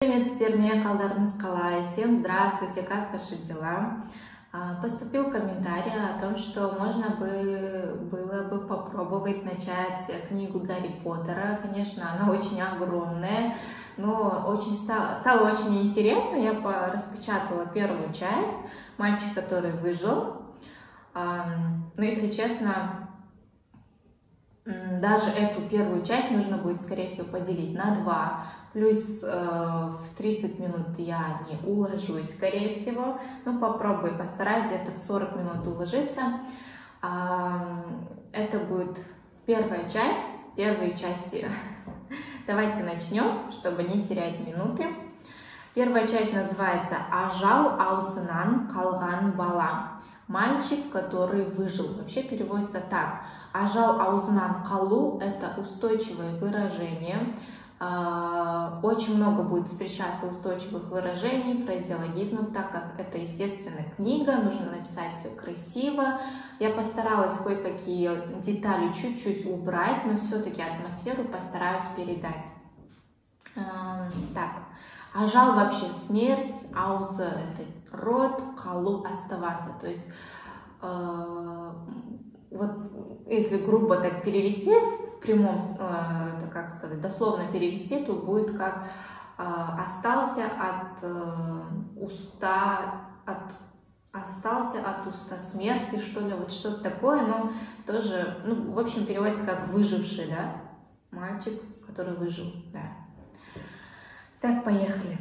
Приветствую, Калдарнас Калай. Всем здравствуйте, как ваши дела? Поступил комментарий о том, что можно было бы попробовать начать книгу Гарри Поттера. Конечно, она очень огромная, но стало очень интересно. Я распечатала первую часть «Мальчик, который выжил». Но, если честно, даже эту первую часть нужно будет, скорее всего, поделить на 2. Плюс в 30 минут я не уложусь, скорее всего. Ну, попробую, постараюсь где-то в 40 минут уложиться. Это будет первая часть первой части. Давайте начнем, чтобы не терять минуты. Первая часть называется «Ажал аусынан калган бала». Мальчик, который выжил. Вообще переводится так. «Ажал аусынан калу» – это устойчивое выражение. Очень много будет встречаться устойчивых выражений, фразеологизмов, так как это, естественно, книга, нужно написать все красиво. Я постаралась кое-какие детали чуть-чуть убрать, но все-таки атмосферу постараюсь передать. Так, ажал вообще смерть, ауса это род, калу оставаться, то есть вот если грубо так перевести, в прямом, как сказать, дословно перевести, то будет как остался от уста смерти, что ли, вот что-то такое, но тоже, ну, в общем, переводится как выживший, да, мальчик, который выжил, да. Так, поехали.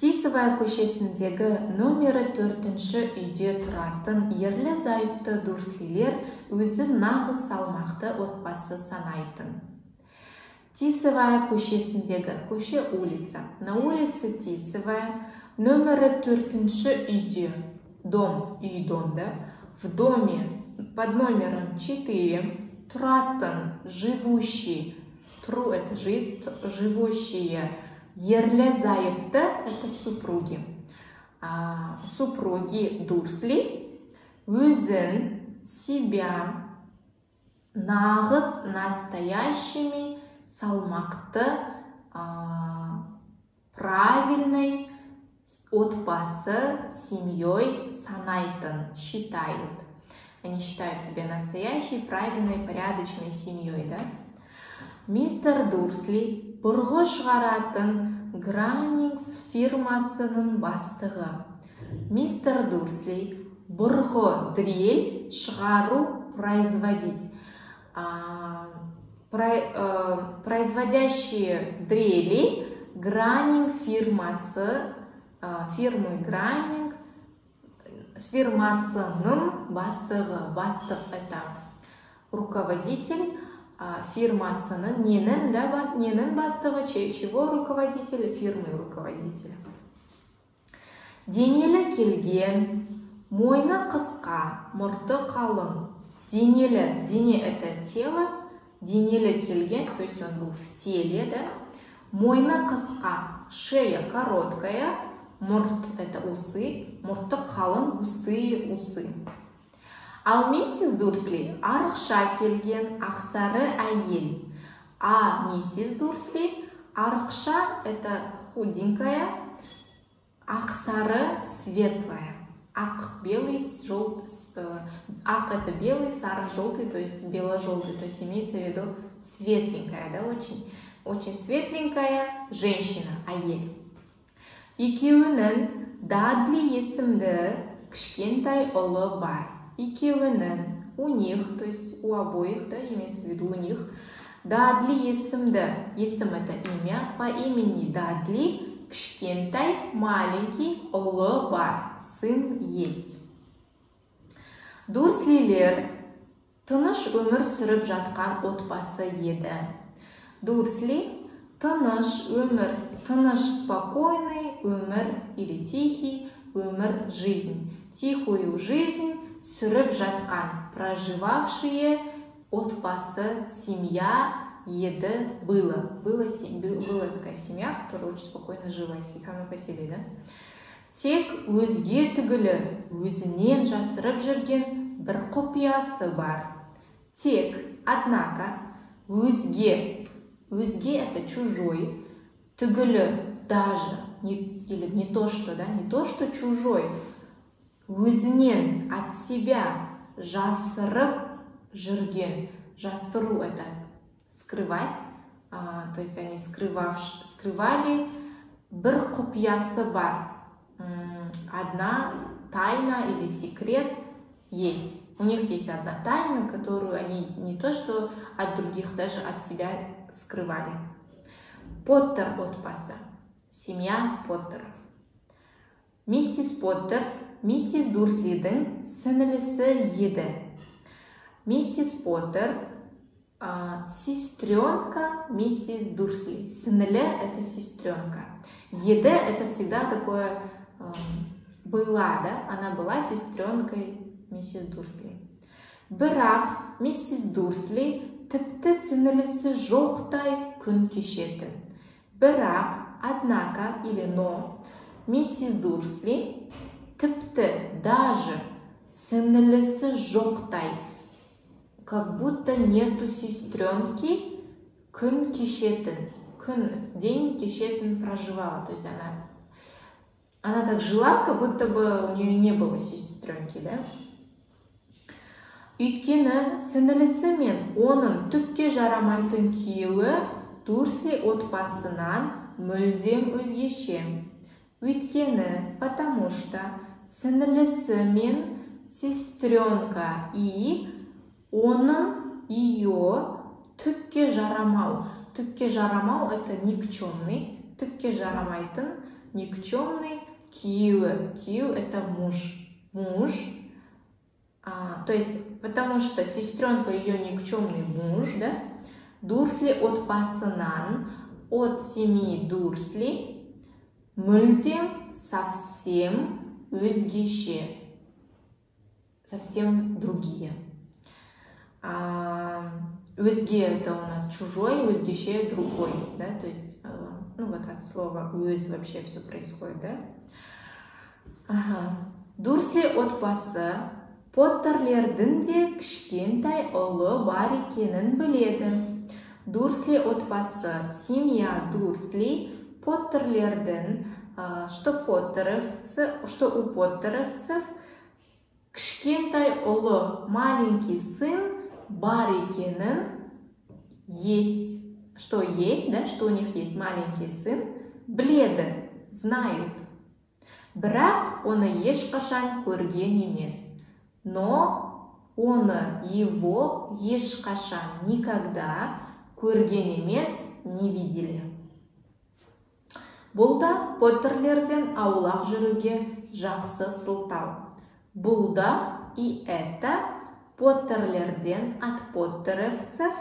Тисовая көшесіндегі нөмірі 4-ші үйде тұратын ерлі-зайыпты Дурслилер өзі нағыз салмақты отбасы санайтын. Тисовая көшесіндегі, көше улица, на улице Тисовая, нөмірі 4-ші үйде, дом, үй-дом, да, в доме под номером 4 тұратын, живущий, тру это жить, живущие, ерлі-зайыпты это супруги. Супруги Дурсли өзін, себя, нағыз, настоящими, салмақты, правильной отбасы, семьей санайтын, считают. Они считают себя настоящей, правильной, порядочной семьей, да? Мистер Дурсли бұрғы шығаратын Гранингс фирмасының бастығы. Мистер Дурсли бұрғы дрель шығару, производить. Производящие дрели Гранинг фирмасы, фирмы Гранинг, фирмасының бастығы. Бастық это руководитель. Фирмасының ненің, да, ненің бастығы, чего руководитель, фирмы руководителя. Денелі келген, мойны қысқа, мұрты қалың. Денелі, дене это тело, денелі келген, то есть он был в теле, да. Мойны қысқа, шея короткая, мұрт это усы, мұрты қалың, густые усы. Ал миссис Дурсли арықша келген, ақсары әйел. Миссис Дурсли арықша это худенькая, ақсары светлая. Ақ белый, желтый, ақ это белый, сары желтый, то есть бело-желтый, то есть имеется в виду светленькая, да, очень светленькая женщина, әйел. Екеуінің Дадли есімді кішкентай ұлы бар. Екеуінің, у них, то есть у обоих, да, имеется в виду у них, Дадли есімді, есім это имя, по имени Дадли, кішкентай, маленький, ұлы бар, сын есть. Дурслилер тыныш өмір сүріп жатқан отбасы еді. Дурсли тыныш өмір, тыныш спокойный өмір или тихий өмір, жизнь. Тихую жизнь сүріп жатқан, проживавшие отбасы, семья еді, было. Была такая семья, которая очень спокойно жила, сама по себе, да? Тек өзге түгілі, өзінен жасырып жүрген бір құпиясы бар. Тек, однако, өзге это чужой, түгілі даже, или не то что, да, не то что чужой, өзінен, от себя, жасырып жүрген. Жасыру – это скрывать, то есть они скрывали, бір құпиясы бар, одна тайна или секрет есть. У них есть одна тайна, которую они не то что от других, даже от себя скрывали. Поттер отбасы. Семья Поттеров. Миссис Поттер, миссис Дурслидің сіңілісі еді. Миссис Поттер сестренка миссис Дурсли. Сіңілі – это сестренка. Еді – это всегда такое была, да? Она была сестренкой миссис Дурсли. Бірақ миссис Дурсли тіпті сіңілісі жоқтай күн кешетін. Бірақ, однако или но, миссис Дурсли тіпті даже сіңілісі жоқтай, как будто нету сестренки, күн кешетін. День кешетін проживала. То есть она так жила, как будто бы у нее не было сестренки, да? Өйткені сіңілісі мен оның түкке жарамайтын күйеуі Дурсли отбасынан мүлдем өзгеше. Өйткені, потому что сіңілісі мен сестренка и оның ее түкке жарамау. Түкке жарамау – это никчемный. Түкке жарамайтын, никчемный күйеуі. Күйеу – это муж. То есть, потому что сестренка ее никчемный муж, да? Дурсли отбасынан, от семьи Дурсли, мүлдем совсем өзгеше. Совсем другие. Өзге – это у нас чужой, өзгеше – другой, да, то есть, ну вот от слова өз вообще все происходит, да. Дурсли отбасы Поттерлердің де кішкентай ұлы бар екенін біледі. Дурсли отбасы, семья Дурсли, Поттерлердің, что у поттеровцев кішкентай ұлы, маленький сын бар екенін есть. Что есть, да, что у них есть маленький сын, біледі, знают. Бірақ оны ешқашан көрген емес. Но его ешқашан никогда көрген емес, не видели. Бұл да Поттерлерден аулақ жүруге жақсы сылтау. Бұл да и это Поттерлерден от поттеровцев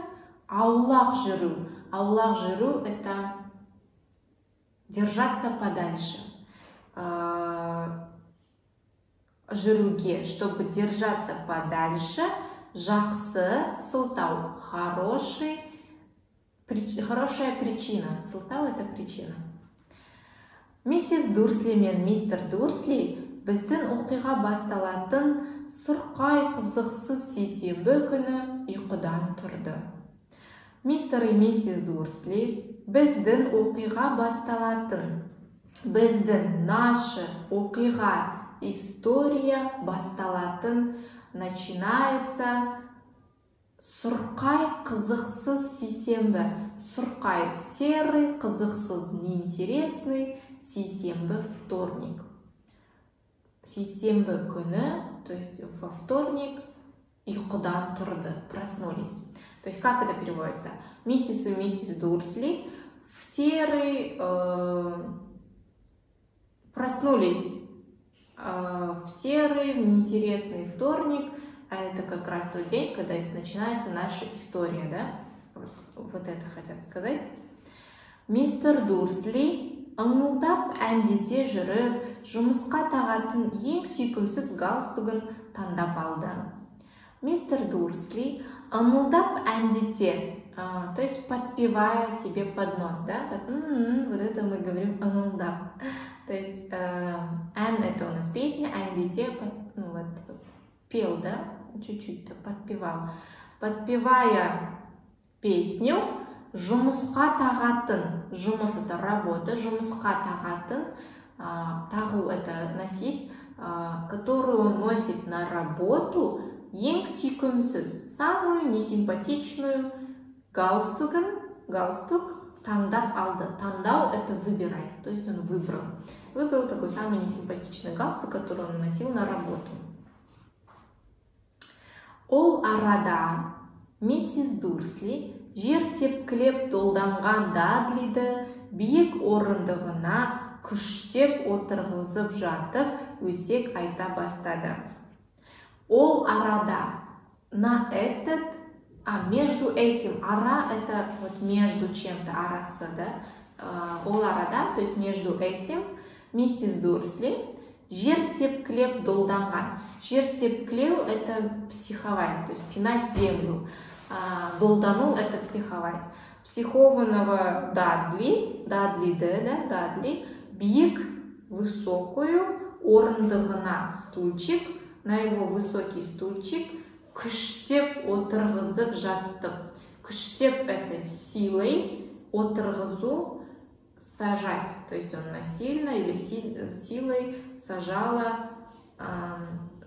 аулақ жүру. Аулақ жүру – это держаться подальше. Жүруге, чтобы держаться подальше, жақсы сылтау. Хорошая причина. Сылтау – это причина. Миссис Дурсли мен мистер Дурсли біздің оқиға басталатын сұрқай қызықсыз сейсенбі күні ұйқыдан тұрды. Мистер и миссис Дурсли біздің оқиға басталатын, біздің наша оқиға, история басталатын, начинается сұрқай қызықсыз сейсенбі. Сұрқай – серый, қызықсыз, неинтересный, сейсенбі – вторник. Сейсенбі күні, то есть во вторник, ұйқыдан тұрды, проснулись. То есть как это переводится? Миссис и миссис Дурсли в серый проснулись в серый, в неинтересный вторник, а это как раз тот день, когда начинается наша история, да? Вот это хотят сказать. Мистер Дурсли ыңылдап әндете жүріп, жұмысқа тағатын ең сүйкімсіз галстугын таңдап алды. Мистер Дурсли ыңылдап әндете, то есть подпевая себе под нос, да? Так, вот это мы говорим ыңылдап. То есть эн это у нас песня, әндете, ну вот, пел, да? Чуть-чуть подпевал. Подпевая песню, жұмысқа тағатын, жұмыс это работа, жұмысқа тағатын, тағу это носить, которую он носит на работу, ең сүйкімсіз, самую несимпатичную галстук таңдап алды. Таңдау это выбирать, то есть он выбрал. Выбрал такой самый несимпатичный галстук, который он носил на работу. Ол арада миссис Дурсли жер тепкілеп долданған Дадлиді биік орындығына күштеп отырғызып жатып, өсек айта бастады. Ол арада, на этот, между этим, ара это вот между чем-то, арасы, да? Ол арада, то есть между этим, миссис Дурсли жер тепкілеп долданған. Жер тепкілеу это психовать, то есть пинать землю. Долдану это психовать. Психованного Дадли, биік, высокую, орындығына стульчик, на его высокий стульчик, күштеп отырғызып жаттып. Күштеп это силой, отырғызу, сажать. То есть он насильно или силой сажала,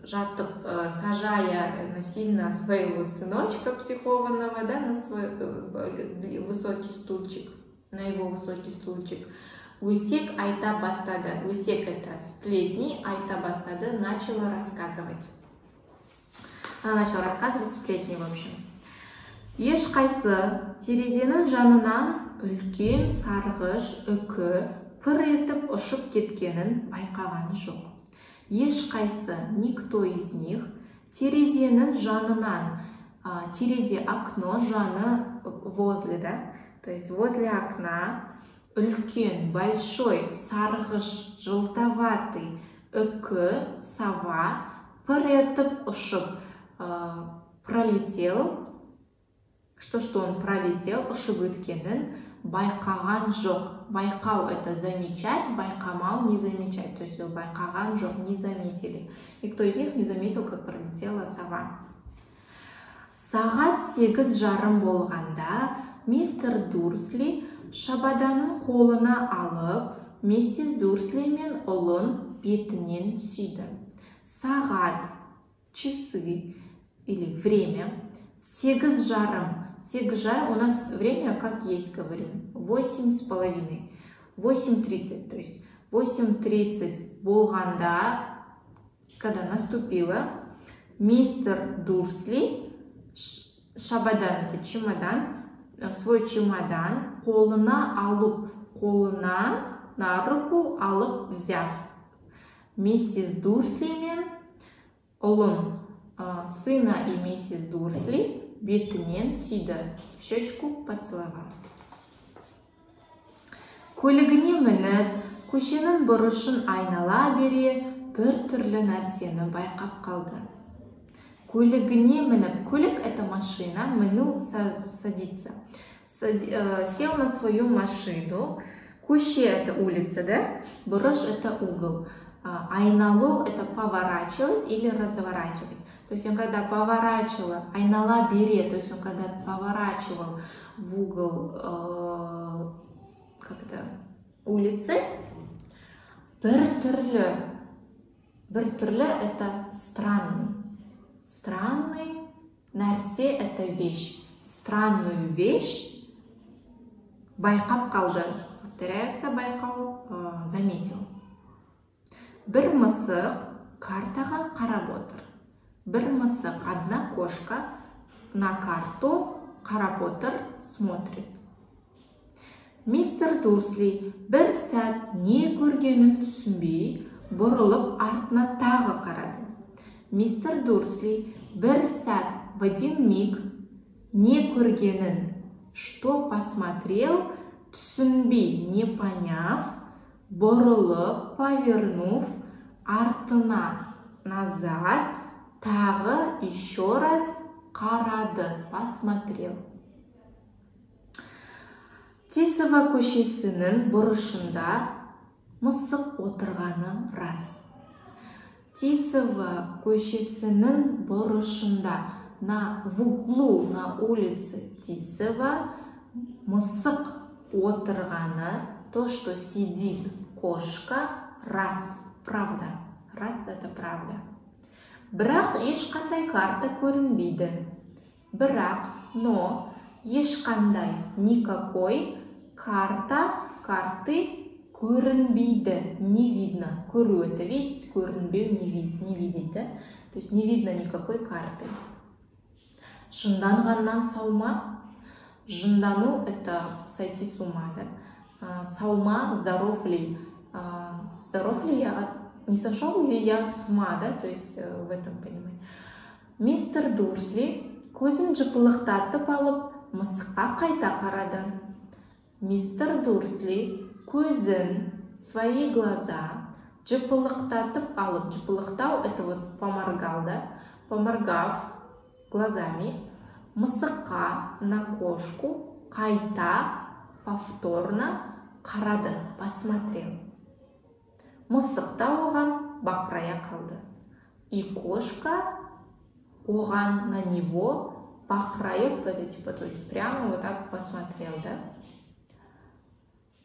жаттып, сажая насильно своего сыночка психованного, да, на свой высокий стульчик, на его высокий стульчик. Өсек айта бастады. Өсек это сплетни, айта бастады, начала рассказывать. Она начала рассказывать сплетни, в общем. Ешқайсы терезенің жанынан үлкен сарғыш үкі пыр етіп ұшып кеткенін байқаған жоқ. Ешқайсы, никто из них, терезенің жанынан, терезе окно, жаны возле, да, то есть возле окна, үлкен, большой, сарғыш, желтоватый үкі, сова, пыр етіп ұшып, пролетел, что он пролетел, ұшып өткенін байқаған жоқ. Байқау это замечать, байқамау не замечать. То есть он байқаған жоқ, не заметили. И кто из них не заметил, как пролетела сова. Сағат 8:30 болғанда мистер Дурсли шабаданын қолына алып, миссис Дурсли мен ұлын бетінен сүйді. Сағат, часы или время 8:30. 8:30 у нас время как есть, говорим, 8:30. 8:30, то есть 8:30 болғанда, когда наступило, мистер Дурсли, шабадан, это чемодан, свой чемодан қолына алып, қолына на руку алып взяв. Миссис Дурсли мен ұлын, сына и миссис Дурсли бетінен сүйді, в щечку поцеловал. Көлігіне мініп, көшенің бұрышын айнала бере, бір түрлі нәрсені байқап қалды. Көлігіне мініп, көлік это машина, міну садиться. Сел на свою машину, көше это улица, да? Бұрыш это угол. Айналу это поворачивать или разворачивать. То есть он когда поворачивал, айнала бере, то есть он когда поворачивал в угол улицы, бір түрлі это странный. Странный, нәрсе это вещь. Странную вещь байқап қалды. Повторяется, байқау, заметил. Бір мысық картаға қарап отыр. Бір мысық, одна кошка на карту қарап отыр, смотрит. Мистер Дурсли бір сәт не көргенін түсінбей, бұрылып артына тағы қарады. Мистер Дурсли бір сәт, в один миг, не көргенін, что посмотрел, түсінбей, не поняв, бұрылып, повернув, артына назад, тағы еще раз қарады, посмотрел. Тисова көшесінің бұрышында мысық отырғаны рас. Тисова көшесінің бұрышында, в углу на улице Тисова, мысық отырғаны, то, что сидит кошка, раз, правда. Раз – это правда. Бірақ ешқандай карта көрінбейді. Бірақ, но, ешқандай, никакой карты көрінбейді. Не видно. Көру – это видеть, көрінбеу – не видеть, да? То есть не видно никакой карты. Жынданғаннан саума. Жындану – это сойти с ума, да? Саума – здоров ли? Здоров ли я? Не сошел ли я с ума, да? То есть в этом понимании. Мистер Дурсли көзін жыпылықтатып алып, мысыққа қайта қарады. Мистер Дурсли көзін, свои глаза, жыпылықтатып алып. Жыпылықтау – это вот поморгал, да? Поморгав глазами, мысыққа, на кошку, қайта, повторно қарады, посмотрел. Мысық та оған бақырая қалды. И кошка оған, на него, бақырайып, это типа, то есть прямо вот так посмотрел, да?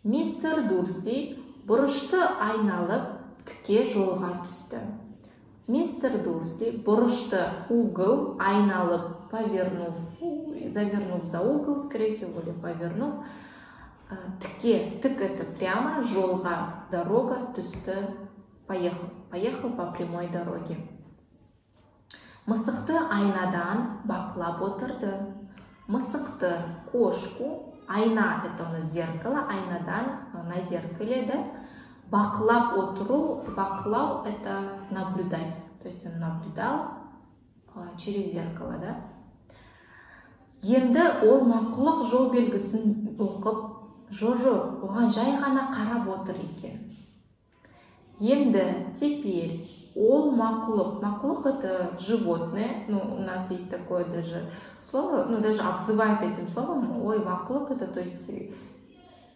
Мистер Дурсли бұрышты айналып, тіке жолға түсті. Мистер Дурсли бұрышты угол айналып, завернув за угол, скорее всего, или повернув, тіке, тік это прямо, жолға, дорога, түсті, поехал по прямой дороге. Мысықты айнадан бақылап отырды. Мысықты, кошку, айна, это у нас зеркало, айнадан на зеркале, да? Бақылап отыру, бақылау, это наблюдать. То есть он наблюдал через зеркало, да? Енді ол мақұлық жол белгісін оқып, жо-жоқ, оған жай ғана қарап отыр екен. Енді, теперь, ол мақұлық это животное, ну, у нас есть такое даже слово, ну, даже обзывают этим словом, ой, мақұлық это, то есть,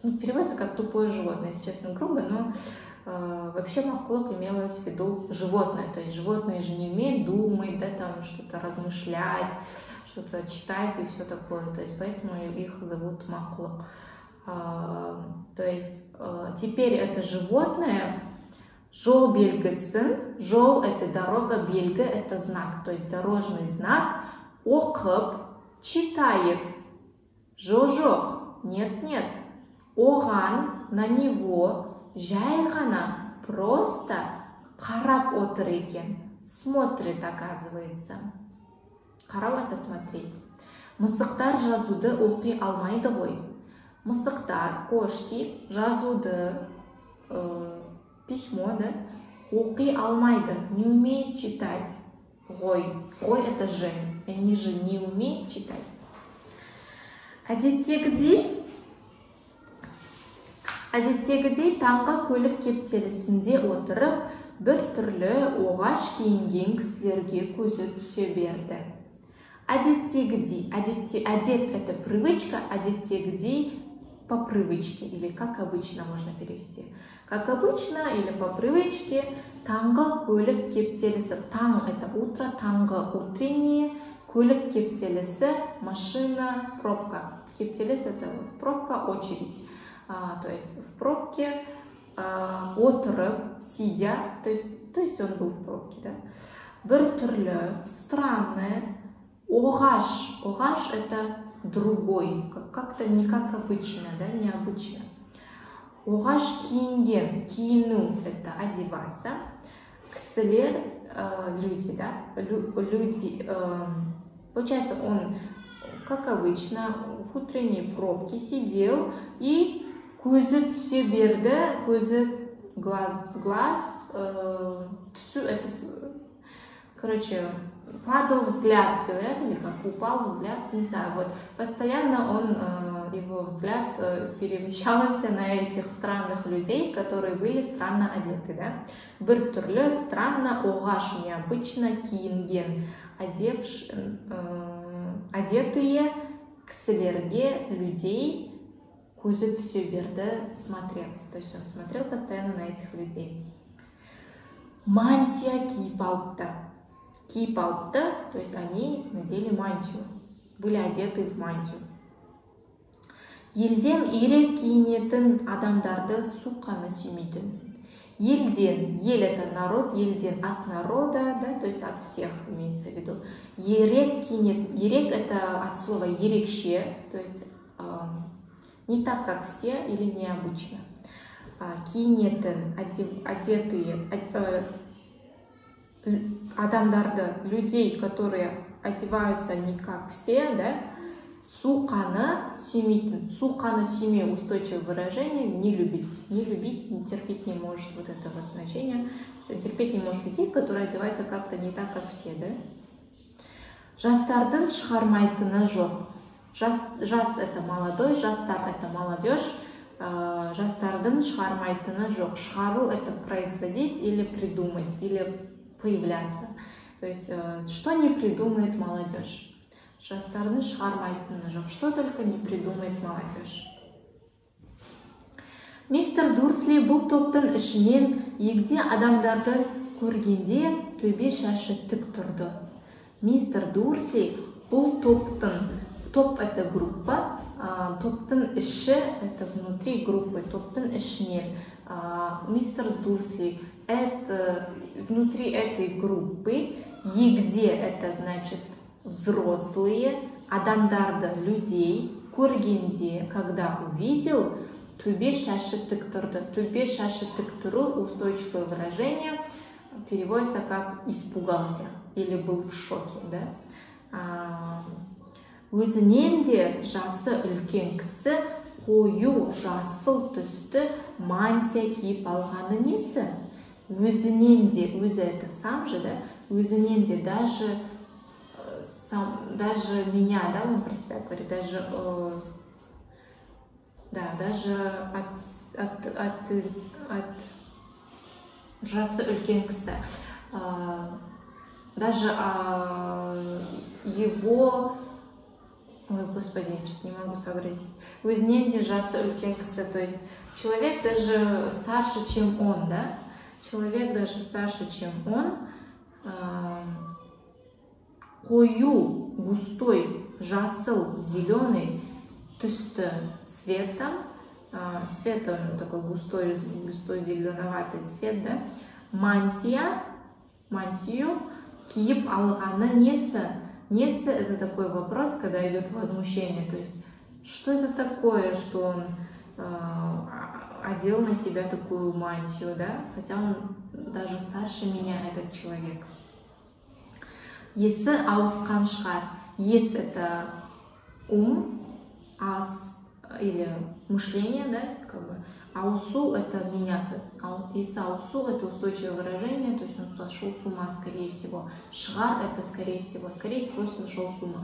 ну, переводится как тупое животное, если честно, грубо, но вообще мақұлық имелось в виду животное, то есть животные же не умеют думать, да, там, что-то размышлять, что-то читать и все такое, то есть, поэтому их зовут мақұлық. То есть, теперь это животное, жол белгісін, жол это дорога, белгі это знак, то есть дорожный знак, оқып, читает, жо-жоқ, нет-нет, оған, на него, жай ғана, просто қарап отыр екен, смотрит, оказывается. Қарап это смотреть. Мысықтар жазуды оқи алмайды ғой. Мысықтар, кошки, жазуды, письмо, да, оқи алмайды, не умеет читать. Ғой это же, они же не умеют читать. Әдеттегідей таңғы көлік кептелісінде отырып, бір түрлі оғаш киінген кісілерге көзі түсе берді. Әдеттегідей, әдет это привычка, әдеттегідей по привычке, или как обычно можно перевести. Как обычно или по привычке, таңғы көлік кептелісі. Таң это утро, таңғы утреннее, көлік кептелісі, машина, пробка. Кептеліс это пробка, очередь. То есть в пробке, отырып, сидя, то есть он был в пробке, да. Бір түрлі, странное, оғаш. Оғаш это другой, как-то не как обычно, да, необычно. Оғаш киінген, киіну это одеваться. Кісілер, люди, да, люди, получается, он, как обычно, в утренней пробке сидел и көзі түсе берді, көзі, глаз, түсу, это, короче, падал взгляд, говорят, или как упал взгляд, не знаю, вот постоянно его взгляд перемещался на этих странных людей, которые были странно одеты, да. Бір түрлі, странно, оғаш, необычно, киінген, одетые кісілерге, людей, көзі түсе берді, смотрел. То есть он смотрел постоянно на этих людей. Мантия киіп алыпты. Киіп алыпты, то есть они надели мантию, были одеты в мантию. Елден ирек киінетін адамдарды суқаны сүймейтін. Елден, ел это народ, елден от народа, да, то есть от всех имеется в виду. Ерек кинет, ерек это от слова ерекше, то есть не так, как все или необычно. Кинетен, одетые, адамдарды, людей, которые одеваются не как все, да, суқаны сүймейтін. Суқаны сүймеу устойчивое выражение, не любить. Не любить, не терпеть не может, вот это вот значение. Терпеть не может людей, которые одеваются как-то не так, как все, да. Жастардың шығармайтыны жоқ. Жас это молодой, жастар это молодежь. Жастардың шығармайтыны жоқ. Шығару это производить или придумать, или появляться. То есть, что не придумает молодежь. Жастардың шығармайтыны жоқ. Что только не придумает молодежь. Мистер Дурсли бұл топтың ішінен егде адамдарды көргенде төбе шашы тік тұрды. Мистер Дурсли бұл топтың, топ это группа, топтың іші это внутри группы, топтың ішінен. Мистер Дурсли это внутри этой группы, егде это значит взрослые, адамдарды, людей, көргенде, когда увидел, төбе шашы тік тұрды. Төбе шашы тік тұру, устойчивое выражение, переводится как испугался или был в шоке, да? Өзінен де жасы үлкен кісі қою жасыл түсті мантия киіп алғаны несі? Өзінен де, өзі это сам же, да? Өзінен де даже меня, да, он про себя говорит, даже, да, даже от жасы үлкен кісі, даже его, ой, господи, я что-то не могу сообразить, өзінен де жасы үлкен кісі, то есть человек даже старше, чем он, да, человек даже старше, чем он, қою, густой, жасыл, зеленый, түсті цветом, цвет он такой густой зеленоватый цвет, да, мантию киіп алғаны несі? Несі это такой вопрос, когда идет возмущение, то есть что это такое, что он одел на себя такую мантию, да, хотя он даже старше меня, этот человек. Есі ауысқан шығар. Ес это ум, ас или мышление, да, как бы. Аусу это меняться. Есі аусу это устойчивое выражение, то есть он сошел с ума, скорее всего. Шығар это скорее всего сошел с ума.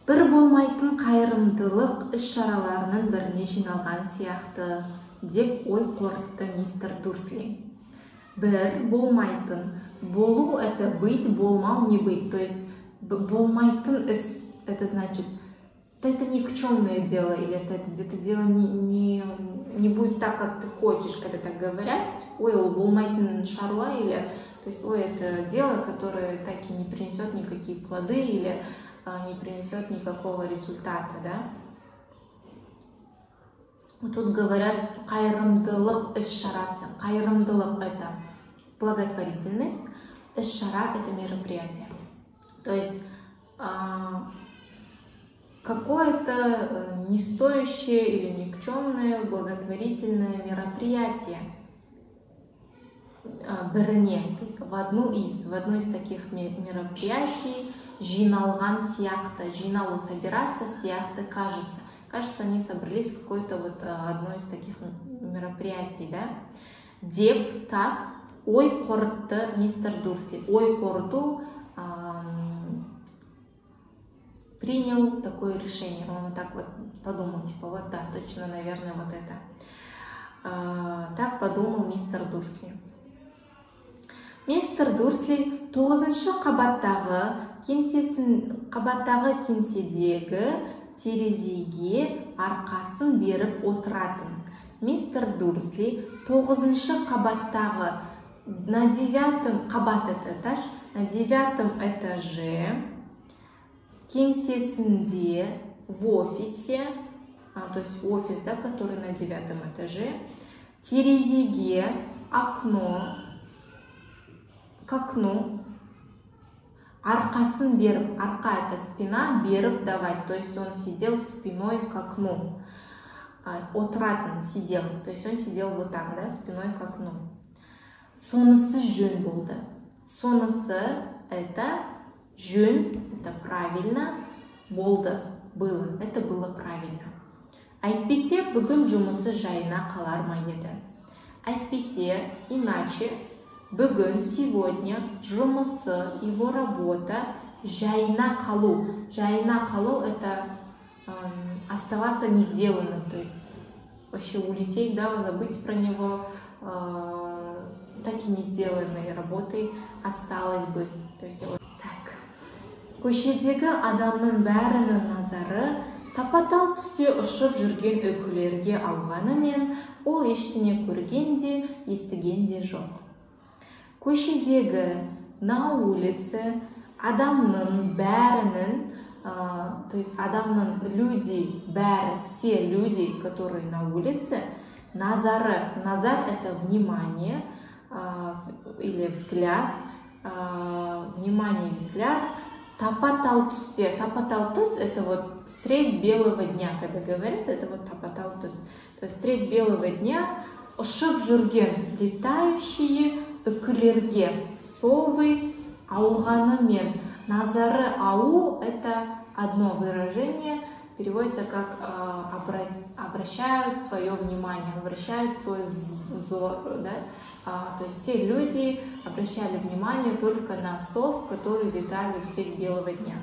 Бір болмайтын қайырымдылық іс-шараларының біріне жиналған сияқты, деп ой қорытты мистер Дурсли. Бір болмайтын. Болу это быть, болмау не быть. То есть болмайтын это значит, это никчемное дело, или это дело не будет так, как ты хочешь, когда так говорят. Ой, ол болмайтын шаруа, или, то есть, ой, это дело, которое так и не принесет никакие плоды, или не принесет никакого результата, да. Вот тут говорят қайырымдылық іс-шарасы. Қайырымдылық это благотворительность, іс-шара это мероприятие. То есть какое-то не стоящее или никчемное благотворительное мероприятие біріне, то есть в одно из таких мероприятий жиналған сияқты, жиналу, собираться сияқты, кажется. Кажется, они собрались в какое-то вот одно из таких мероприятий, да. Деп так ой қорытты мистер Дурсли. Ой қорыту принял такое решение. Он так вот подумал, типа, вот да, точно, наверное, вот это. Так подумал мистер Дурсли. Мистер Дурсли 9-шы қабаттағы кеңседегі терезеге арқасын беріп отыратын. Мистер Дурсли 9-шы қабаттағы, на 9-м қабат это этаж, на 9-м этаже кеңсесінде, в офисе то есть офис, да, который на 9 этаже. Терезеге, окно, к окну. Арқасын беріп, арқа это спина, беріп давать, то есть он сидел спиной к окну. Отыратын, сидел, то есть он сидел вот так, да, спиной к окну. Сонысы жөн болды. Сонысы это жөн, это правильно, болды, было, это было правильно. Әйтпесе, бүгін жұмысы жайына қалар ма еді. Әйтпесе, иначе, бүгін, сегодня, жұмысы, его работа, жайына қалу. Жайына қалу это оставаться не сделанным, то есть вообще улететь, да, забыть про него, так и не сделанной работой осталось бы. То есть вот так. Көшедегі адамның бәрінің назары тапа-тал түсте ұшып жүрген өкілерге ауғанымен, ол ештеңе көрген де, естіген де жоқ. Көшедегі, на улице, адамның бәрінің, то есть адамның люди, бәрі, все люди, которые на улице, назары, назар это внимание или взгляд, внимание и взгляд, тапа-тал түсте, тапа-тал түс это вот средь белого дня, когда говорят, это вот тапа-тал түс, то есть средь белого дня ұшып жүрген, летающие үкілерге, совы ауғанымен. Назары ау это одно выражение, переводится как обращают свое внимание, обращают свой взор, да? То есть все люди обращали внимание только на сов, которые летали в средь белого дня.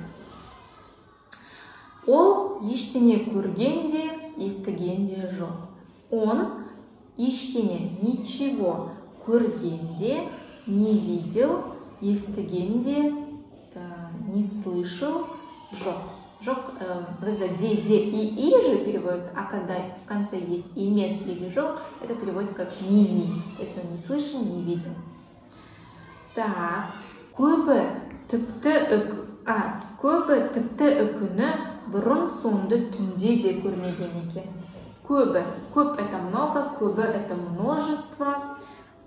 Ол ештеңе көрген де, естіген де жоқ. Он ештеңе, ничего, көрген де, не видел, естіген де, не слышал, жоқ. Жоқ, когда де и же переводится, а когда в конце есть имес или жоқ, это переводится как ни. То есть он не слышал, не видел. Так, көбі тіпті үкіні бұрын соңды түнде де көрмеген екен. Көбі, көп это много, көбі это множество,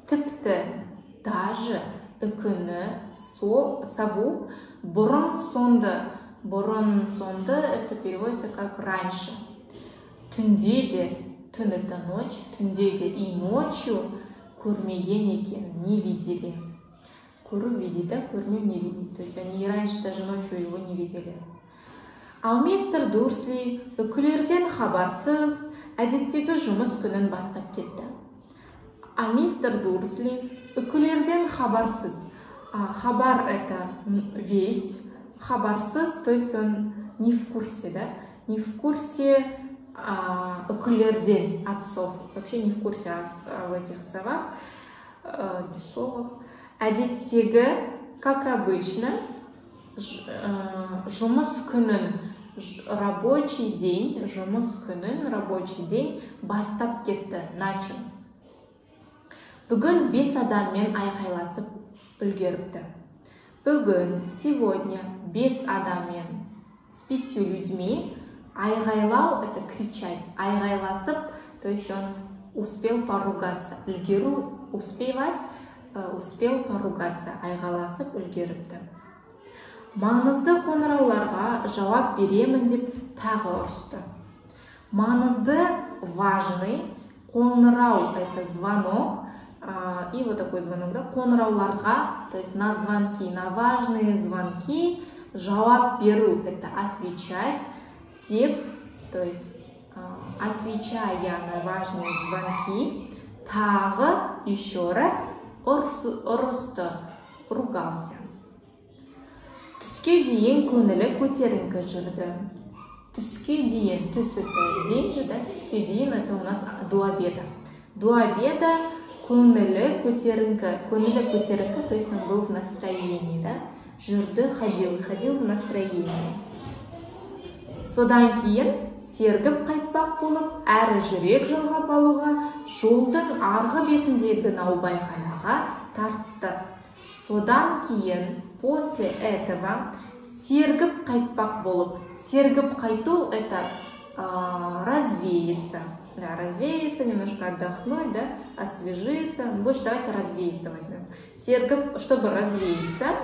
тіпті даже үкіні сову бұрын соңды. Бұрын соңды это переводится как раньше. Түнде де, түн это ночь, түнде де и ночью көрмеген екен, не видели. Көру видеть, да, көрмеу не видеть. То есть они и раньше даже ночью его не видели. Ал мистер Дурсли үкілерден хабарсыз әдеттегі жұмыс күнін бастап кетті. А мистер Дурсли үкілерден хабарсыз. Хабар это весть. Хабарсыз, то есть он не в курсе, да? Не в курсе үкілерден, отцов. Вообще не в курсе в этих совах, не совах. Әдеттегі, как обычно, жұмыс күнін, рабочий день, жұмыс күнін, рабочий день бастап кетті, начал. Бүгін 5 адаммен айқайласып үлгеріпті. Бүгін, сегодня, 5 адаммен, с 5 людьми, айғайлау – это кричать, айғайласып, то есть он успел поругаться, үлгеру, успевать, успел поругаться, айғайласып үлгеріпті. Маңызды қоңырауларға жауап беремін деп тағы ұрысты. Маңызды, важный, қоңырау – это звонок, и вот такой звонок, да, қоңырауларға, то есть на звонки, на важные звонки, жауап беру – это отвечать, деп, то есть отвечая на важные звонки, тағы, еще раз, ұрысты, ругался. Түске дейін көңілі көтеріңкі жүрді. Түске дейін, түс это день же, да, түске дейін это у нас до обеда. До обеда көңілі көтеріңкі, то есть он был в настроении, да, жүрді, ходил в настроении. Содан кейін сергіп қайтпақ болып, әрі жүрек жалғап алуға, жолдың арғы бетіндегі наубайханаға тартты. Содан кейін, после этого, сергіп қайтпақ болып, сергіп қайту это развеяться. Да, развеяться, немножко отдохнуть, да, освежиться. Больше давайте развеяться возьмем. Сергіп, чтобы развеяться,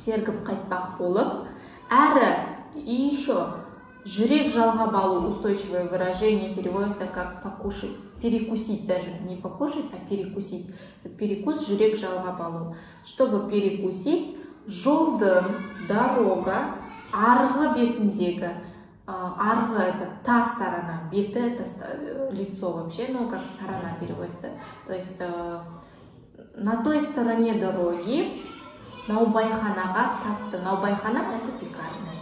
сергіп қайтпақ болып, әрі и еще жүрек жалғап алу, устойчивое выражение переводится как покушать, перекусить даже, не покушать, а перекусить. Перекус жүрек жалғап алу. Чтобы перекусить, жолдың, дорога, арғы бетіндегі, арғы это та сторона, беты это лицо вообще, ну как сторона переводится. То есть на той стороне дороги наубайханаға тартты. Наубайхана это пекарня.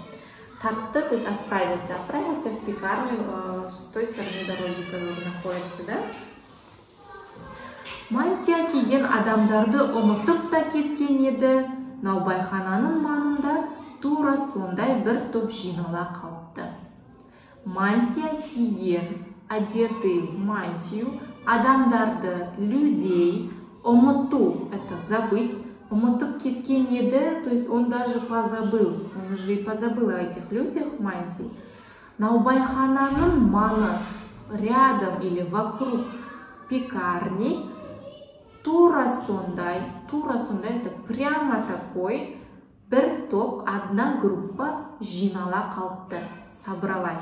Тартты, то есть отправился в пекарню с той стороны дороги, которая находится, да? Мантия киген адамдарды ұмытып та кеткен еді. Наубайхананың маңында тура сондай бір топ жинала қалыпты. Мантия киген, одетый в мантию, адамдарды, людей, ұмыту, это забыть, ұмытып кеткен еді, то есть он даже позабыл, он уже и позабыл о этих людях в мантии. Наубайхананың маңы, рядом или вокруг пекарни, тура сондай это прямо такой, бір топ, одна группа жинала қалыпты, собралась.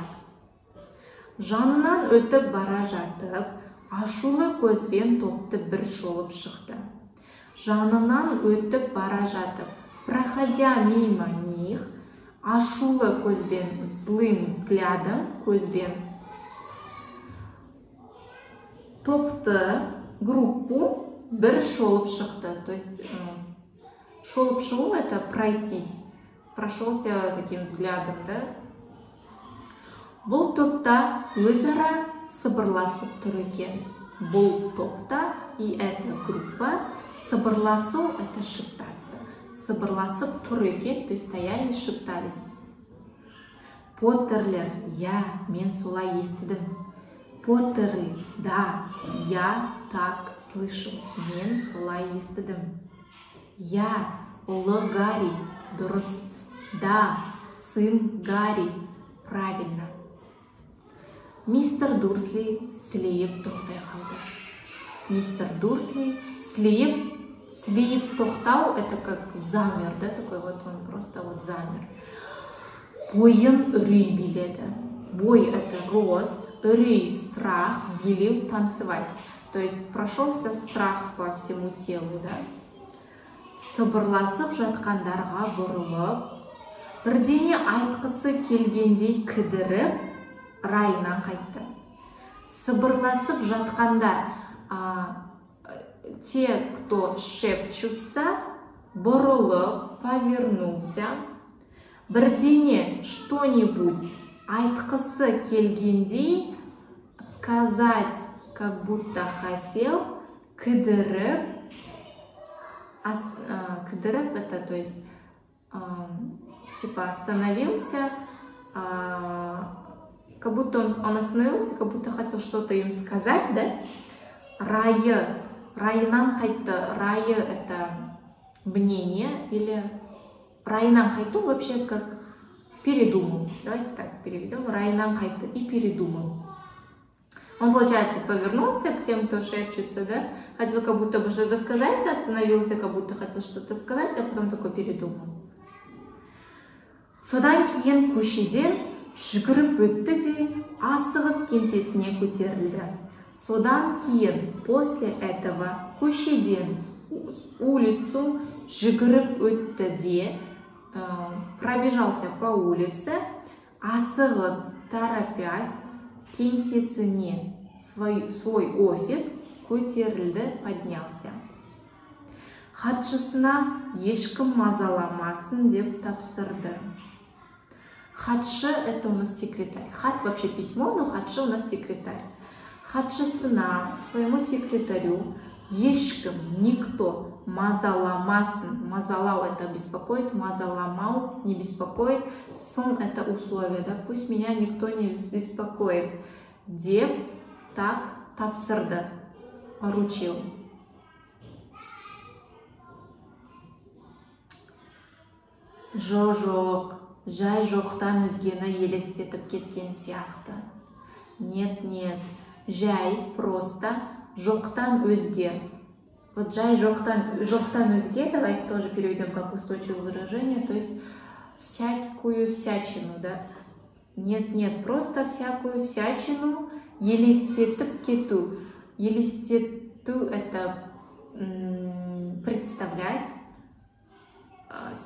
Жанынан өтіп бара жатып, ашулы көзбен топты бір шолып шықты. Жанынан өтіп бара жатып, проходя мимо них, ашулы көзбен, злым взглядом, көзбен, топты, группу бір шолып шықты. То есть шолып шығу это пройтись, прошелся таким взглядом, да? Бұл топта өзара сыбырласып тұр екен. Бұл топта и эта группа, сыбырласу это шептаться. Сыбырласып тұр екен, то есть стояли, шептались. Поттерлер, я, мен солай естідім. Поттеры, да, я так слышал, мен солай естідім. Я, ұлы Гарри, дұрыс. Да, сын Гарри, правильно. Мистер Дурсли сілейіп тоқтай қалды. Мистер Дурсли сілейіп тоқтау, это как замер, да, такой вот он просто вот замер. Бойын үрей биледі. Бой это рост, үрей страх, билеу танцевать. То есть прошелся страх по всему телу, да. Сыбырласып жатқандарға бұрылып, бірдеңе айтқысы келгендей кідіріп, райынан қайтты. Сыбырласып жатқандар, те, кто шепчутся, бұрылып, повернулся, бірдеңе, что-нибудь айтқысы келгендей, сказать, как будто хотел, кідіріп, кідіріп это, то есть, типа остановился, как будто он остановился, как будто хотел что-то им сказать, да? Райынан қайтты. Райы это мнение, или райынан қайту вообще как передумал. Давайте так переведем. Райынан қайтты и передумал. Он, получается, повернулся к тем, кто шепчется, да? Хотел как будто бы что-то сказать, остановился, как будто хотел что-то сказать, а потом такой передумал. Содан кейін көшеден жүгіріп өтті де асығыс кеңсесіне көтерілді. Содан кейін, после этого, көшеден улицу жүгіріп өтті де, пробежался по улице, асығыс, торопясь, кеңсесіне, свой офис көтерілді, поднялся. Хатшысына ешкім мазаламасын деп тапсырды. Хатшы это у нас секретарь. Хат вообще письмо, но хатшы у нас секретарь. Хатшысына, своему секретарю, ешкім, никто мазаламасын. Мазалау это беспокоит, мазаламау не беспокоит. Сын это условие, да, пусть меня никто не беспокоит. Деп так тапсырды, поручил. Жоқ, жай жоқтан өзгені елестетіп кеткен сияқты. Нет, нет, жай просто жоқтан өзге. Вот жай жоқтан өзге, давайте тоже переведем как устойчивое выражение, то есть всякую всячину, да? Нет, нет, просто всякую всячину елестетіп кету. Елестету — это представлять,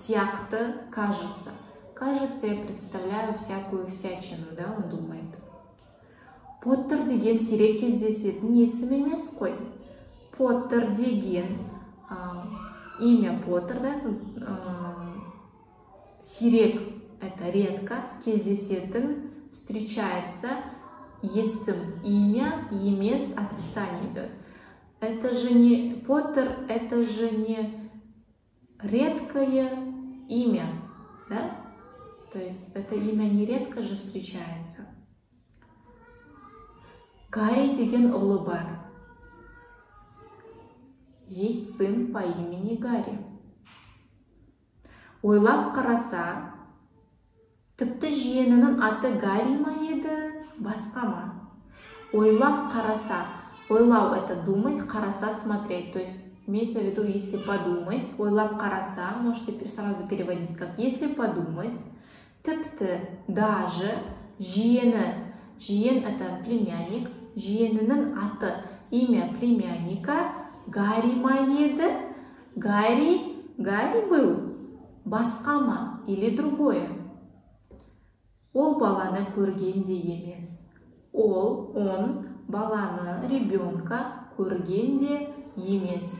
сияқты, кажется. Кажется, я представляю всякую всячину, да, он думает. Поттер деген сирек кездесетін есім емес қой. Поттер деген имя Поттер, да, сирек — это редко, кездесетін, встречается, есім, имя, емес, отрицание идет. Это же не Поттер, это же не редкое имя, да? То есть это имя нередко же встречается. Гарри деген ұлы бар. Есть сын по имени Гарри. Ойлап қараса, тіпті жиенінің аты Гарри ма еді, басқа ма? Ойлап қараса. Ойлау — это думать, қараса — смотреть. То есть имеется в виду, если подумать. Ойлап қараса, можете сразу переводить как если подумать. Тіпті, даже, жиені. Жиен — это племянник. Жиенінің аты, имя племянника Гарри ма еді? Гарри был. Басқа ма или другое? Ол баланы көрген де емес. Он баланы, ребенка көрген де емес.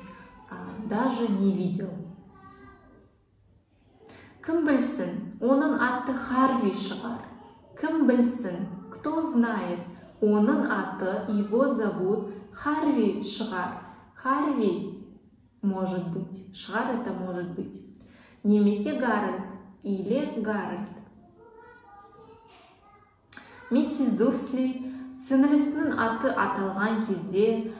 Даже не видел. Кім білсін, оның аты Харви шығар. Кім білсін, кто знает, оның аты, его зовут Харви шығар. Харви может быть, шығар — это может быть. Немесе Гарольд или Гарольд. Миссис Дурсли сіңілісінің аты аталған кезде,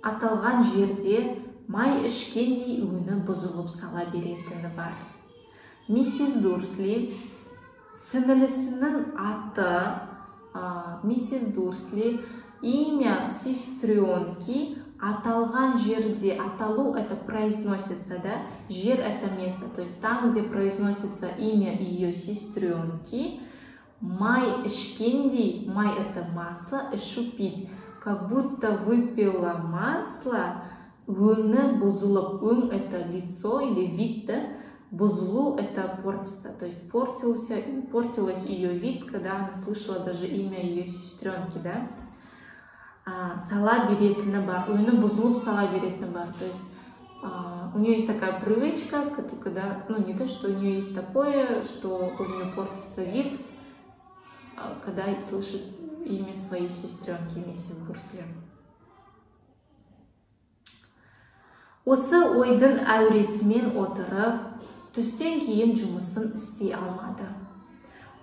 аталған жерде май ішкендей өңі бұзылып сала беретіні бар. Миссис Дурсли сіңілісінің аты, миссис Дурсли, имя сестренки аталған жерде. Аталу — это произносится, да? Жер — это место, то есть там, где произносится имя ее сестренки. Май ішкендей, май — это масло, ішу — пить. Как будто выпила масло, өңі бұзылып. Өң — это лицо или вид, да? Бұзылу — это портиться, то есть портилась ее вид, когда она слышала даже имя ее сестренки, да? Сала беретіні бар, өңі бұзылып сала беретіні бар, то есть у нее есть такая привычка, когда, ну не то, что у нее есть такое, что у нее портится вид, когда слышит имя своей сестренки, миссис Дурсли. Осы ойдың әуресімен отырып, түстен кейін жұмысын істей алмады.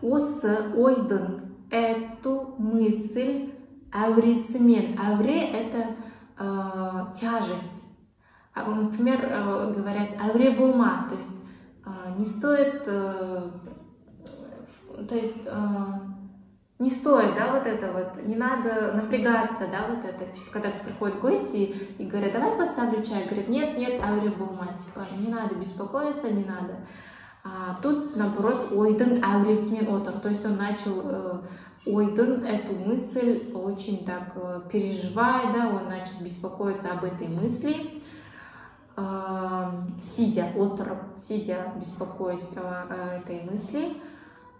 Осы ойдың, эту мысль, әуресімен. Әуре — это тяжесть. Например, говорят, әуре болма, то есть не стоит, то есть не стоит, да, вот это вот, не надо напрягаться, да, вот это, типа, когда приходят гости и говорят, давай поставлю чай, говорят, нет, әуре болма, типа, не надо беспокоиться, не надо. Тут, наоборот, ойдың әуресімен отыр, то есть он начал ойдың, эту мысль очень так переживая, да, он начал беспокоиться об этой мысли, сидя, отырып, сидя, беспокоясь о этой мысли.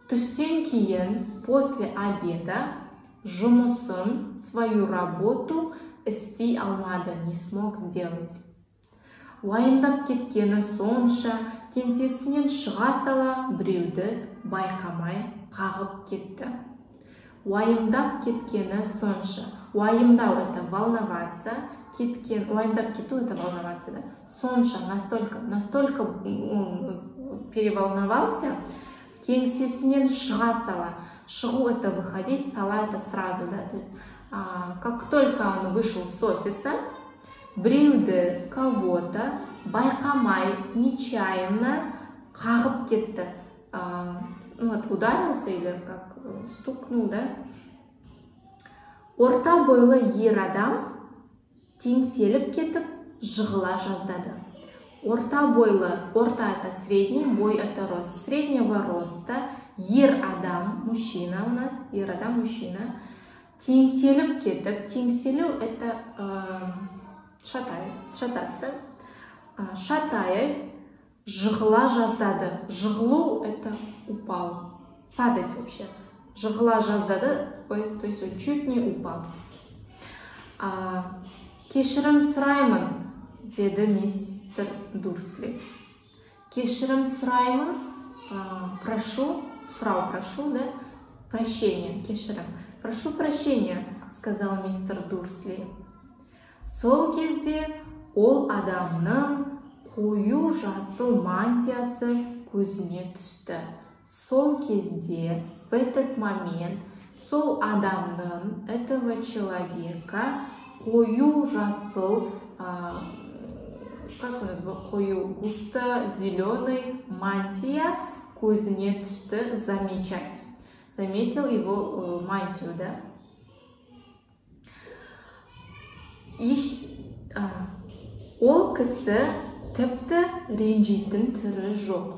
Түстен кейін, после обеда, жұмысын, свою работу істей алмады, не смог сделать. Уайымдап кеткені сонша, кеңсесінен шыға сала, біреуді байқамай қағып кетті. Уайымдап кеткені сонша. Уайымдау — это волноваться, кеткен, уайымдап кету — это волноваться, да? Сонша, настолько он переволновался, кеңсесінен шыға сала. Шығу — это выходить, сала — это сразу, да? То есть, как только он вышел с офиса, біреуді, кого-то, байқамай, нечаянно қағып кетті. ну вот ударился или как стукнул, да. Орта бойлы ер адам теңселіп кетіп жығыла жаздады. Орта бойлы, орта это средний, бой это рост. Среднего роста ер адам, мужчина у нас, ер адам, мужчина. Теңселіп кетіп, теңселу это шататься. Шатаясь, жығыла жаздады. Жығылу это упал, падать вообще. Жығыла жаздады, то есть он чуть не упал. Кешірім сұраймын, деді мистер Дурсли. Кешірім сұраймын, прошу, сұрау, прошу, да? Прощение, кешірім. Прошу прощения, сказал мистер Дурсли. Сол кезде ол адамның қою жасыл мантиясы көзіне түсті. Сол кезде, в этот момент, сол адамның, этого человека, қою жасыл, как у нас было, қою густо-зеленый мантия көзіне түсті, замечать. Заметил его мантию, да? Ол кісі тіпті ренжитін түрі жоқ.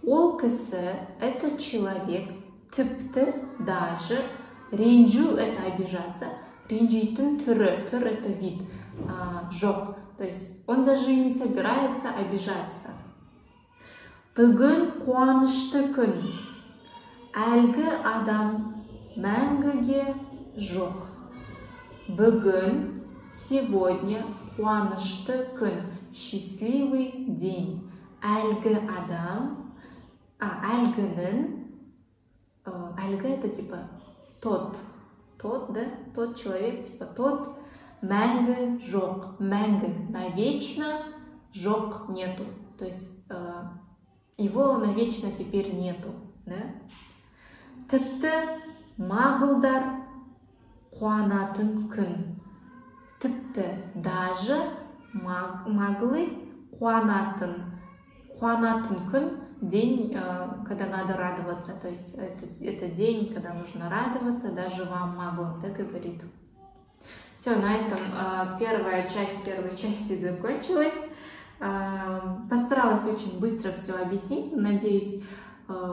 Ол кісі, этот человек, тіпті даже, ренжу это обижаться, ренжитін түрі, түр это вид, жоқ. То есть он даже и не собирается обижаться. Бүгін қуанышты күн. Әлгі адам мәңгіге жоқ. Бүгін, сегодня, қуанышты күн, счастливый день. Әлгі адам, әлгінің, әлгі это типа тот, да, тот человек, типа тот, мәңгі жоқ, мәңгі, навечно, жоқ, нету. То есть его навечно теперь нету, да? Тіпті мағылдар қуанатын күн. Тіпті даже маглы қуанатын күн, день, когда надо радоваться. То есть это день, когда нужно радоваться, даже вам маглам, так говорит. Все, на этом первая часть первой части закончилась. Постаралась очень быстро все объяснить. Надеюсь,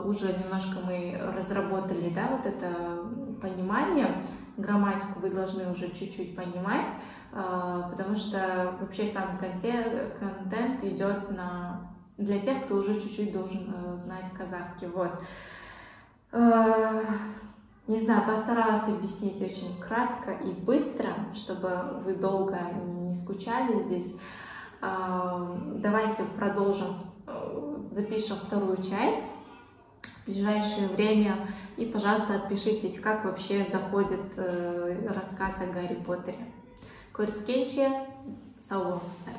уже немножко мы разработали, да, вот это понимание. Грамматику вы должны уже чуть-чуть понимать, потому что вообще сам контент идет для тех, кто уже чуть-чуть должен знать казахский. Вот. Не знаю, постаралась объяснить очень кратко и быстро, чтобы вы долго не скучали здесь. Давайте продолжим, запишем вторую часть в ближайшее время. И, пожалуйста, отпишитесь, как вообще заходит рассказ о Гарри Поттере. Көріскенше, сау болыңыздар.